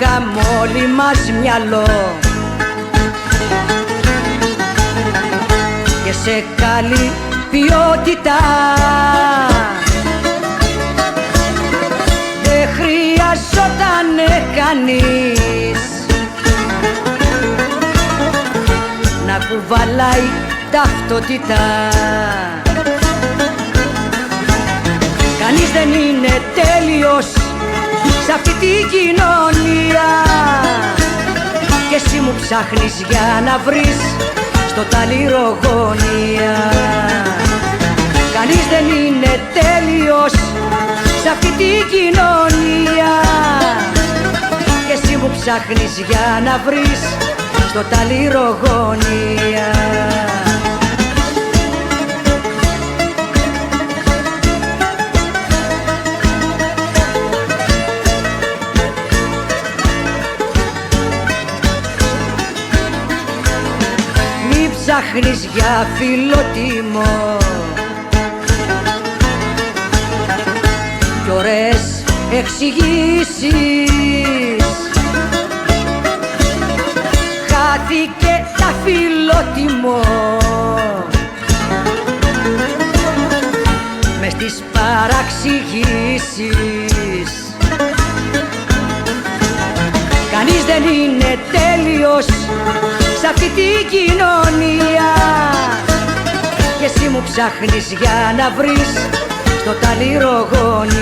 είχαμε όλοι μας μυαλό και σε καλή ποιότητα. Δεν χρειαζότανε κανείς να κουβαλάει ταυτότητα. Κανείς δεν είναι τέλειος σ' αυτή την κοινωνία και εσύ μου ψάχνεις για να βρεις στο ταλίρο γωνία. Κανείς δεν είναι τέλειος σ' αυτή την κοινωνία και εσύ μου ψάχνεις για να βρεις στο ταλίρο γωνία. Ψάχνεις για φιλότιμο κι ωραίες εξηγήσεις. Χάθηκε τα φιλότιμο μες στις παραξηγήσεις. Κανείς δεν είναι τέλειος σ' αυτή την κοινωνία και εσύ μου ψάχνεις για να βρεις στο ταλίρο γωνία.